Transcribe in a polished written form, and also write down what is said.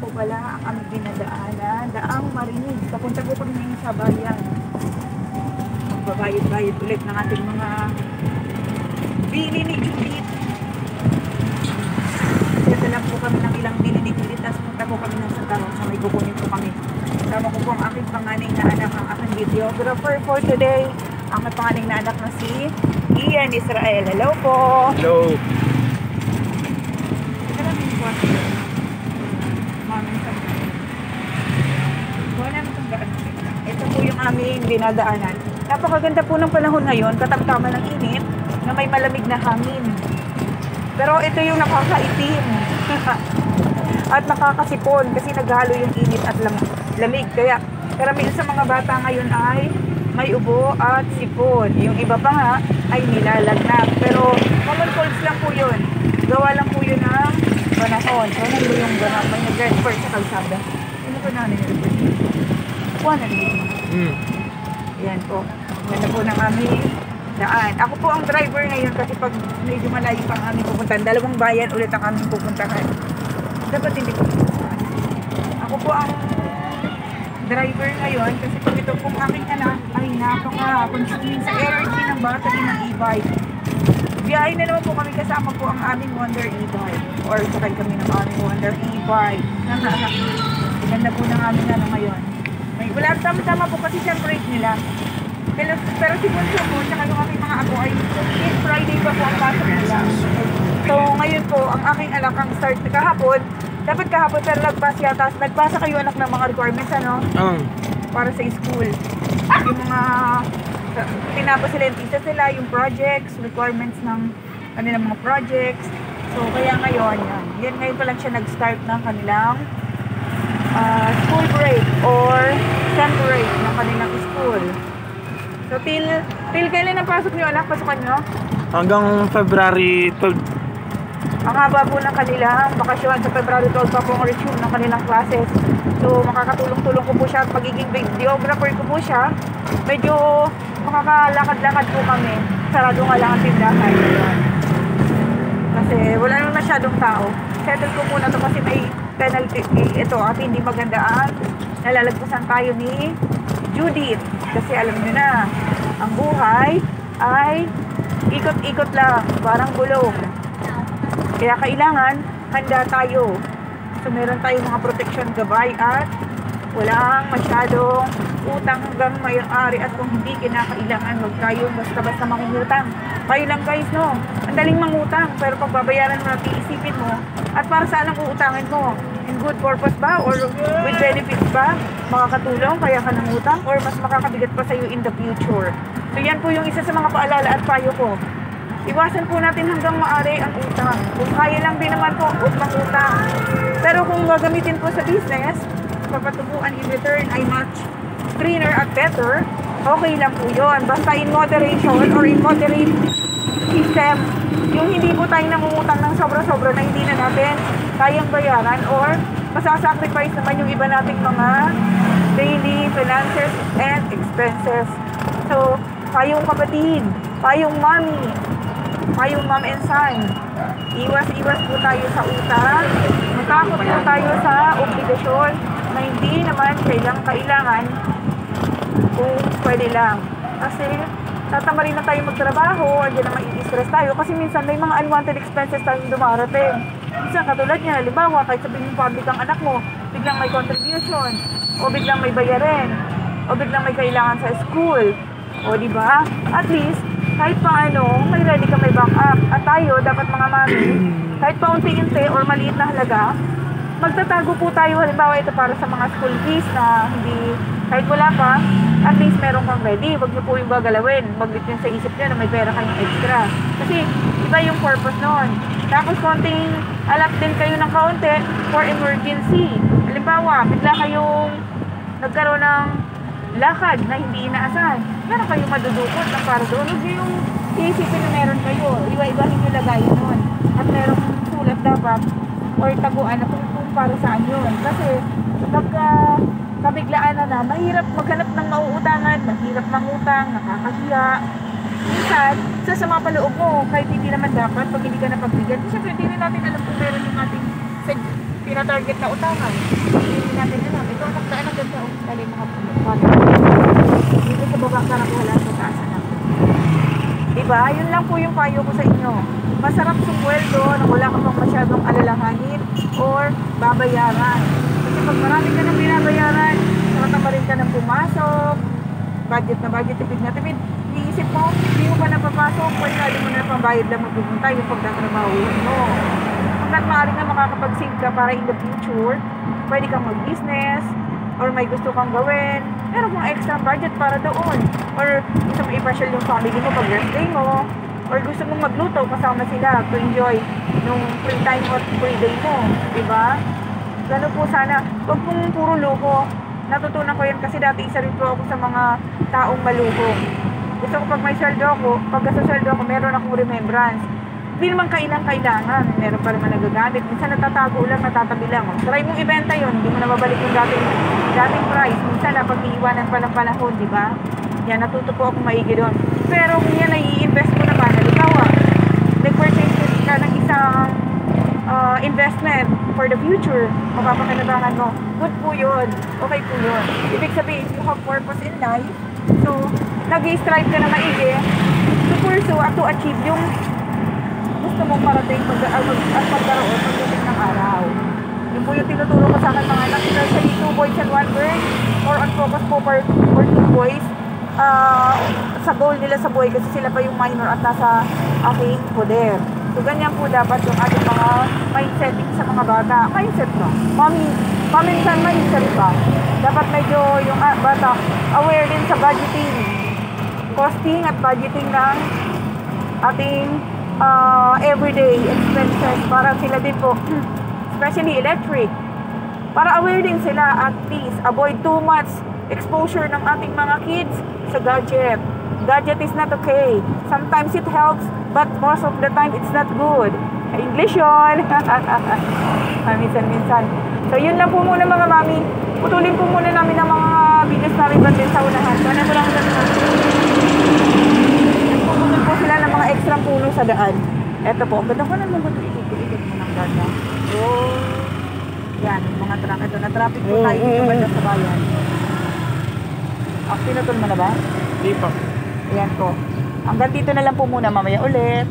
po pala ang aming dinadaanan, Daang Marinig. Papunta po kami ngayon sa bayan. Magbabayad-bayad ulit ng ating mga bili ni Judith. Kasi lang po kami ng ilang bili ni Judith, tapos punta po kami ng Santa Rosa, may kukunin po kami. Kasama ko po ang aking panganing na anak, ang aking videographer for today. Ang panganing na anak na si Ian Israel. Hello po! Hello! Ito po yung aming dinadaanan. Napakaganda po ng panahon ngayon, katamtaman ng init, na may malamig na hangin. Pero ito yung nakakaitim at nakakasipon kasi naghalo yung init at lamig. Kaya karamihan sa mga bata ngayon ay may ubo at sipon. Yung iba pa nga ay nilalagnat. Pero common colds lang po yun. Gawa lang po yun ng panahon. So, nandun yung ganap. May nag-refer sa kalsada. Ano po na nag-refer? Kuha na rin. Ayan po. Ganda po ng aming daan. Ako po ang driver ngayon kasi pag medyo malayo pa ang aming pupuntahan. Dalawang bayan ulit ang aming pupuntahan. Dapat hindi po. Ako po ang driver ngayon kasi pag ito pong aking anak ay napaka-consuming sa energy ng battery ng e-bike. Biyahe na naman po kami kasama po ang aming Wonder e-bike or sakay kami ng aming Wonder e-bike. Ganda po ng aming ano ngayon. Wala, tama-tama po kasi siya break nila. Pero si Bunso po, tsaka yung aking mga ako ay Friday pa po ang pasok nila. So ngayon po, ang aking anak ang start kahapon. Dapat kahapon pero nagpasa kayo anak ng mga requirements ano? Para sa school. Yung mga tinapos sila yung thesis nila, yung projects, requirements ng kanilang mga projects. So kaya ngayon, yan ngayon pa lang siya nag-start ng kanilang school break or sem break ng kanilang school. So till kailan ang pasok niyo anak? Pasukan niyo? Hanggang February 12. Ang haba po ng kanilang bakasyon sa February 12 pa po ang resume ng kanilang classes. So makakatulong-tulong ko po siya at magiging videographer ko po siya. Medyo makakalakad-lakad po kami. Sarado nga lang ang tindahan. Kasi wala naman masyadong tao. Settle ko muna to kasi may penalty. Ito at hindi maganda ang nalalagpasan tayo ni Judith. Kasi alam nyo na, ang buhay ay ikot-ikot lang, parang gulong. Kaya kailangan handa tayo. So meron tayong mga protection gabay at walang masyadong utang hanggang may-ari at kung hindi kinakailangan, huwag tayong basta-basta mangungutang. Kayo lang guys, no? Ang daling mangutang, pero pag babayaran mo natin, isipin mo, at para saan ang uutangin mo? In good purpose ba? Or with benefits ba? Makakatulong kaya ka nangutang? Or mas makakabigat pa sa'yo in the future? So yan po yung isa sa mga paalala at payo ko. Iwasan po natin hanggang maaari ang utang. Kung kaya lang din naman po, huwag mangutang. Pero kung gagamitin po sa business, papatubuan in return ay much greener at better, okay lang po yun. Basta in moderation or in moderate system, yung hindi po tayo nangungutang ng sobra-sobra na hindi na natin kayang bayaran or masasacrifice naman yung iba nating mga daily finances and expenses. So, kayong kapatid, kayong mommy, kayong mom and son, iwas-iwas po tayo sa utang, matakot po tayo sa obligasyon na hindi naman kailangan kung pwede lang. Kasi tatama rin na tayo magtrabaho, andyan na mai-stress tayo kasi minsan may mga unwanted expenses tayong dumarating. Minsan katulad niya, halimbawa kahit sabihin yung public ang anak mo, biglang may contribution, o biglang may bayarin, o biglang may kailangan sa school, o diba? At least, kahit paano, may ready ka, may backup. At tayo, dapat mga mami, kahit paunti-unti or maliit na halaga, magtatago po tayo. Halimbawa, ito para sa mga school fees na hindi, kahit wala pa, at least meron kang ready. Huwag niyo po yung gagalawin. Maglit yun sa isip niyo na may pera kayong extra. Kasi, iba yung purpose nun. Tapos, konting alak din kayo ng kaunti for emergency. Halimbawa, bigla kayong nagkaroon ng lakad na hindi inaasahan. Meron kayong madudukot na para doon. Huwag niyo yung iisipin na meron kayo. Iba-ibahin yung lagayin nun. At merong sulat dapat or taguan na kung para saan yun. Kasi pagka kabiglaan na mahirap maghanap ng mauutangan, mahirap mangutang, nakakahiya. Minsan, sasama pa loob mo kahit hindi naman dapat pag hindi ka napagbigyan. Siyempre, hindi rin natin alam kung meron yung ating pinatarget na utangan. Hindi natin alam. Ito ang nakdaan ang ganda. Dali mga pulukan. Dito sa baba ka wala sa taas na. Diba? Yun lang po yung payo ko sa inyo. Masarap sumweldo na wala ka pang masyadong alalahanin or babayaran. Kasi pag marami ka nang binabayaran, nakatama rin ka ng pumasok, budget na budget, tipid na tipid, iisip mo, hindi mo pa napapasok, pwede mo na pambayad lang magpupunta yung pagtatrabahuin mo. Hanggat maaari na makakapag-save ka para in the future, pwede kang mag-business, or may gusto kang gawin, meron kang extra budget para doon. Or gusto mo i-partial yung family mo pag birthday mo, or gusto mong magluto kasama sila to enjoy nung free time or free day mo. Diba? Gano'n po sana. Huwag pong puro luho. Natutunan ko yan kasi dati isa rin po ako sa mga taong maluho. Gusto ko pag may sweldo ako, pag sa sweldo ako, meron akong remembrance. Hindi naman kailangan. Meron pa naman nagagamit. Minsan natatago lang, natatabi lang. Try mong ibenta yun. Hindi mo na mabalik yung dating price. Minsan na pag-iiwanan pa ng panahon, di ba? Yan, natuto po ako maigi doon. Pero kung yan ay i-invest mo naman, halimbawa, nag-purchase ka ng isang investment for the future, mapapakinabangan mo, good po yun. Okay po yun. Ibig sabihin, you have purpose in life. So, nag-i-strive ka na maigi to pursue at to achieve yung gusto mong parating at pagkaroon pagdating ng araw. Yun po yung tinuturo ko sa akin mga anak. Especially 2 boys and 1 girl, or on focus po for 2 boys. Sa goal nila sa buhay kasi sila pa yung minor at nasa aking poder. So, ganyan po dapat yung ating mga mindsetting sa mga bata. Mindset ba? Paminsan mindset ba? Dapat medyo yung bata aware din sa budgeting. Costing at budgeting ng ating everyday expenses para sila din po, especially electric. Para aware din sila at least avoid too much exposure ng ating mga kids sa gadget. Gadget is not okay. Sometimes it helps, but most of the time it's not good. English yun. Minsan. So yun lang po muna mga mami. Putulin po muna namin ang mga videos namin ba din sa unahan. So ano lang nagpuputol po sila ng mga extra puno sa daan. Eto po, ganda ko naman ito. Ikot mo ng ganda. So, yan, mga truck. Ito, na-traffic po tayo dito ba sa bayan. Pinutol mo na ba? Hindi pa. Ayan po. Hanggang dito na lang po muna, mamaya ulit.